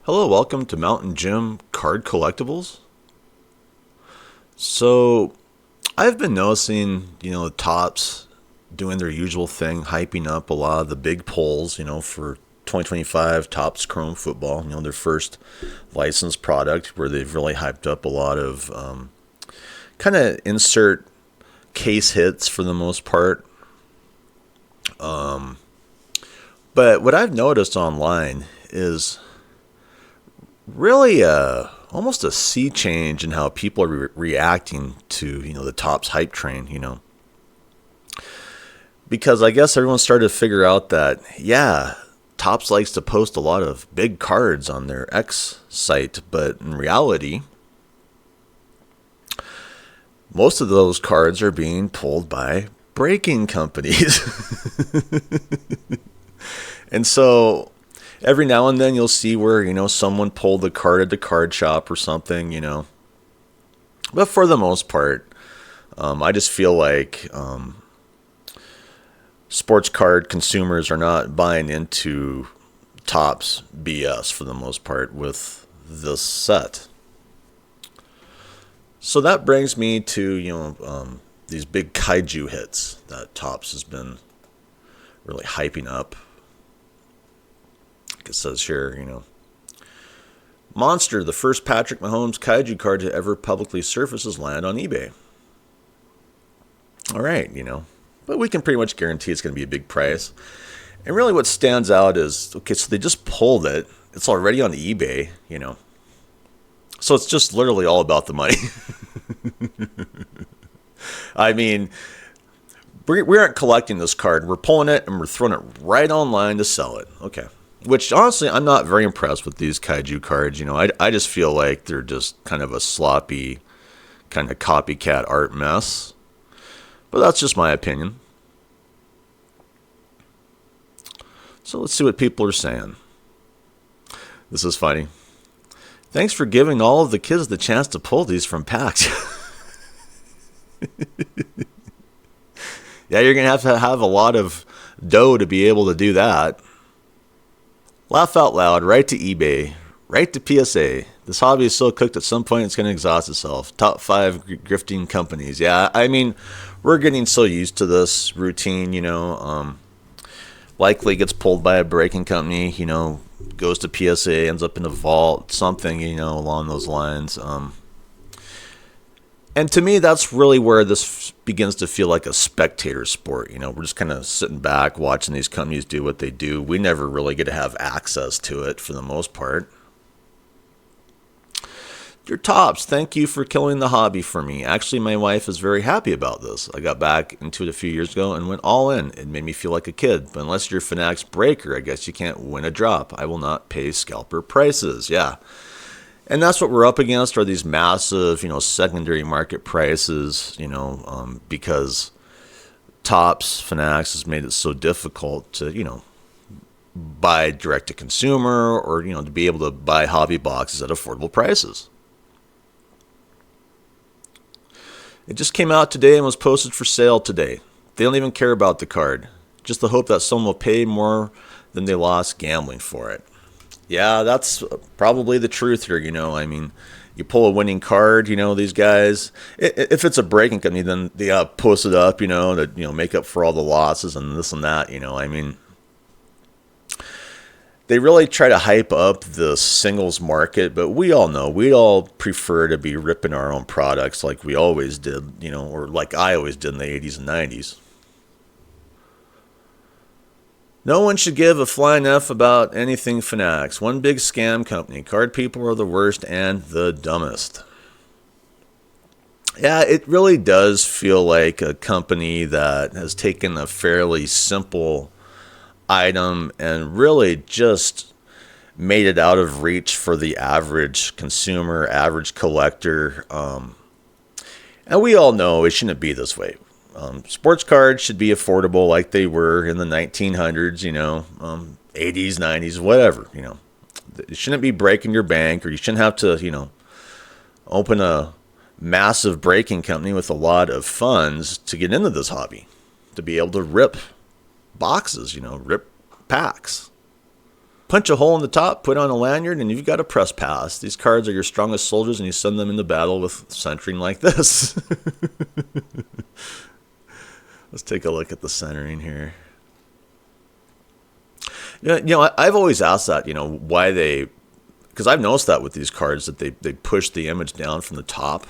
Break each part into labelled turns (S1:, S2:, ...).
S1: Hello, welcome to Mountain Jim Card Collectibles. So, I've been noticing, Topps doing their usual thing, hyping up a lot of the big polls, for 2025 Topps Chrome Football, their first licensed product where they've really hyped up a lot of kind of insert case hits for the most part. But what I've noticed online is really almost a sea change in how people are reacting to the Topps hype train. Because I guess everyone started to figure out that Topps likes to post a lot of big cards on their X site, but in reality most of those cards are being pulled by breaking companies. And so every now and then you'll see where, someone pulled a card at the card shop or something. But for the most part, I just feel like sports card consumers are not buying into Topps BS for the most part with this set. So that brings me to, these big Kaiju hits that Topps has been really hyping up. It says here, Monster, the first Patrick Mahomes Kaiju card to ever publicly surface, has landed on eBay. All right, but we can pretty much guarantee it's going to be a big price. And really what stands out is, okay, so they just pulled it. It's already on eBay, So it's just literally all about the money. I mean, we aren't collecting this card. We're pulling it and we're throwing it right online to sell it. Okay. Which, honestly, I'm not very impressed with these Kaiju cards. I just feel like they're just kind of a sloppy, kind of copycat art mess. But that's just my opinion. So let's see what people are saying. This is funny. Thanks for giving all of the kids the chance to pull these from packs. Yeah, you're going to have a lot of dough to be able to do that. Laugh out loud, right to eBay, right to PSA. This hobby is so cooked at some point it's going to exhaust itself. Top 5 grifting companies. Yeah, I mean, we're getting so used to this routine, likely gets pulled by a breaking company, goes to PSA, ends up in a vault, something, along those lines. And to me, that's really where this begins to feel like a spectator sport. We're just kind of sitting back, watching these companies do what they do. We never really get to have access to it for the most part. Dear Topps, thank you for killing the hobby for me. Actually, my wife is very happy about this. I got back into it a few years ago and went all in. It made me feel like a kid. But unless you're a Fanatics breaker, I guess you can't win a drop. I will not pay scalper prices. Yeah. And that's what we're up against, are these massive, secondary market prices, because Topps, Fanatics has made it so difficult to, buy direct to consumer or, to be able to buy hobby boxes at affordable prices. It just came out today and was posted for sale today. They don't even care about the card. Just the hope that someone will pay more than they lost gambling for it. Yeah, that's probably the truth here, I mean, you pull a winning card, these guys, if it's a breaking company, then they post it up, to, make up for all the losses and this and that, I mean, they really try to hype up the singles market, but we all know, we all prefer to be ripping our own products like we always did, or like I always did in the 80s and 90s. No one should give a flying F about anything Fanatics. One big scam company. Card people are the worst and the dumbest. Yeah, it really does feel like a company that has taken a fairly simple item and really just made it out of reach for the average consumer, average collector. And we all know it shouldn't be this way. Sports cards should be affordable like they were in the 1900s, 80s, 90s, whatever, It shouldn't be breaking your bank, or you shouldn't have to, open a massive breaking company with a lot of funds to get into this hobby, to be able to rip boxes, rip packs. Punch a hole in the top, put on a lanyard, and you've got a press pass. These cards are your strongest soldiers, and you send them into battle with centering like this. Let's take a look at the centering here. I've always asked that, why they, because I've noticed that with these cards that they push the image down from the top,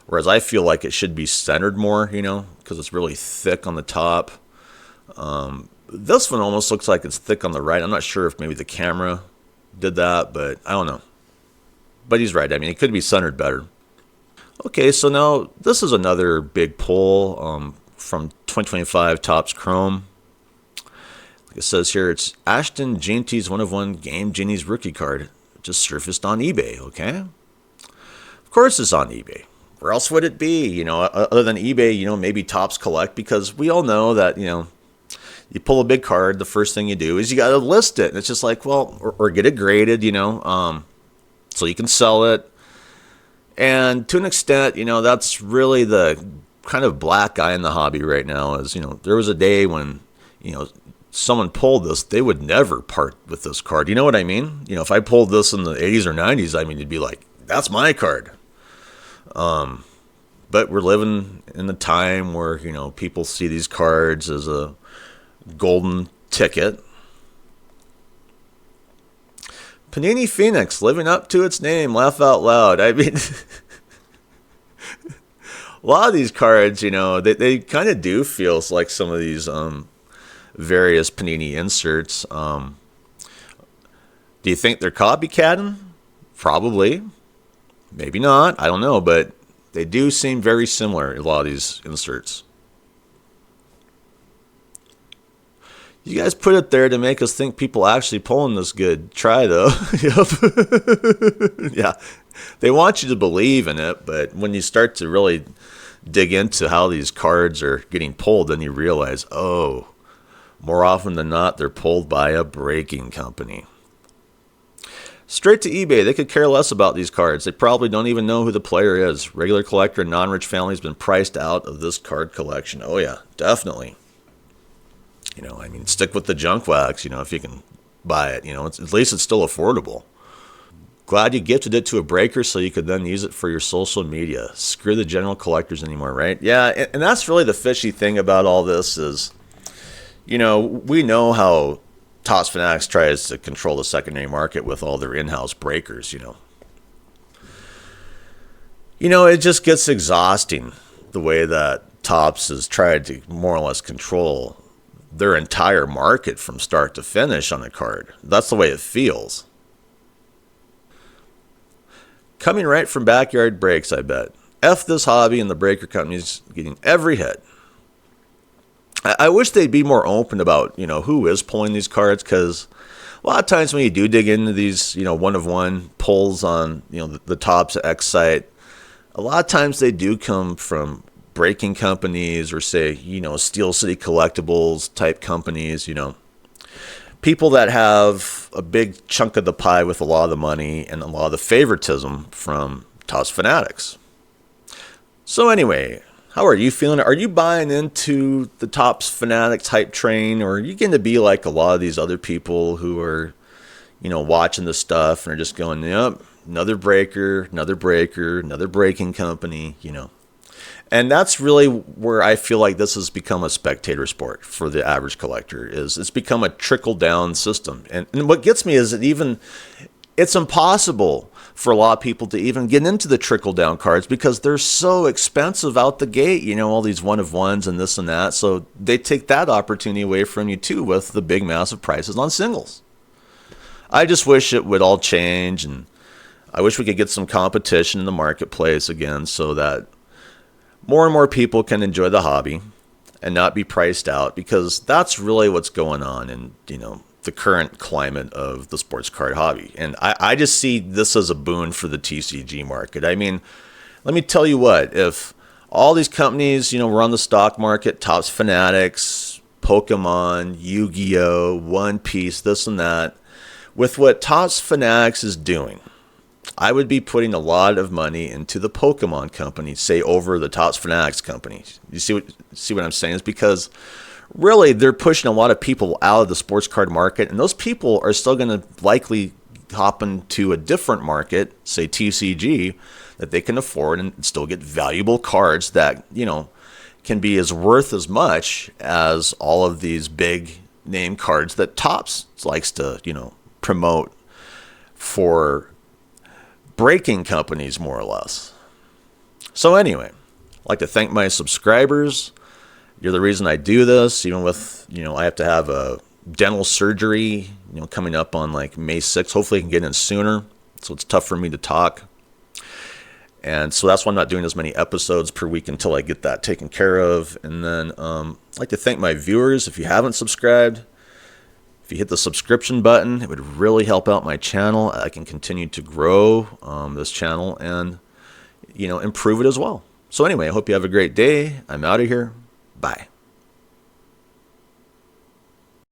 S1: whereas I feel like it should be centered more, because it's really thick on the top. This one almost looks like it's thick on the right. I'm not sure if maybe the camera did that, but I don't know. But he's right. I mean, it could be centered better. Okay, so now this is another big pull from 2025 Topps Chrome. Like it says here, it's Ashton Ginty's 1/1 Game Genie's rookie card. It just surfaced on eBay, okay? Of course it's on eBay. Where else would it be? Other than eBay, maybe Topps Collect, because we all know that, you pull a big card, the first thing you do is you got to list it. And it's just like, well, or get it graded, so you can sell it. And to an extent, that's really the kind of black eye in the hobby right now is, there was a day when, someone pulled this, they would never part with this card. You know what I mean? If I pulled this in the 80s or 90s, I mean, you'd be like, that's my card. But we're living in a time where, people see these cards as a golden ticket. Panini Phoenix, living up to its name, laugh out loud. I mean, a lot of these cards, they kind of do feel like some of these various Panini inserts. Do you think they're copycatting? Probably. Maybe not. I don't know, but they do seem very similar, a lot of these inserts. You guys put it there to make us think people actually pulling this good. Try, though. Yep. Yeah. They want you to believe in it, but when you start to really dig into how these cards are getting pulled, then you realize, oh, more often than not, they're pulled by a breaking company. Straight to eBay. They could care less about these cards. They probably don't even know who the player is. Regular collector and non-rich family has been priced out of this card collection. Oh, yeah, definitely. Stick with the junk wax, if you can buy it. At least it's still affordable. Glad you gifted it to a breaker so you could then use it for your social media. Screw the general collectors anymore, right? Yeah, and that's really the fishy thing about all this is, we know how Topps Fanatics tries to control the secondary market with all their in-house breakers, it just gets exhausting the way that Topps has tried to more or less control their entire market from start to finish on a card. That's the way it feels. Coming right from backyard breaks, I bet. F this hobby and the breaker companies getting every hit. I wish they'd be more open about, who is pulling these cards, because a lot of times when you do dig into these, 1/1 pulls on, the Topps X site, a lot of times they do come from breaking companies or say, Steel City Collectibles type companies, people that have a big chunk of the pie with a lot of the money and a lot of the favoritism from Topps Fanatics. So anyway, how are you feeling? Are you buying into the Topps Fanatics hype train, or are you getting to be like a lot of these other people who are, watching this stuff and are just going, yep, another breaker, another breaker, another breaking company, And that's really where I feel like this has become a spectator sport for the average collector. It's become a trickle-down system. And what gets me is that it's impossible for a lot of people to even get into the trickle-down cards because they're so expensive out the gate, all these 1/1s and this and that. So they take that opportunity away from you, too, with the big, massive prices on singles. I just wish it would all change, and I wish we could get some competition in the marketplace again so that more and more people can enjoy the hobby and not be priced out, because that's really what's going on in, the current climate of the sports card hobby. And I just see this as a boon for the TCG market. I mean, let me tell you what, if all these companies, were on the stock market, Topps Fanatics, Pokemon, Yu-Gi-Oh, One Piece, this and that, with what Topps Fanatics is doing, I would be putting a lot of money into the Pokemon company, say over the Topps Fanatics company. You see what I'm saying? Is because really they're pushing a lot of people out of the sports card market, and those people are still going to likely hop into a different market, say TCG, that they can afford and still get valuable cards that, can be as worth as much as all of these big name cards that Topps likes to, promote for breaking companies, more or less. So anyway, I'd like to thank my subscribers. You're the reason I do this, even with, I have to have a dental surgery, coming up on like May 6th. Hopefully I can get in sooner. So it's tough for me to talk. And so that's why I'm not doing as many episodes per week until I get that taken care of. And then I'd like to thank my viewers. If you haven't subscribed, if you hit the subscription button, it would really help out my channel. I can continue to grow this channel and, improve it as well. So anyway, I hope you have a great day. I'm out of here. Bye.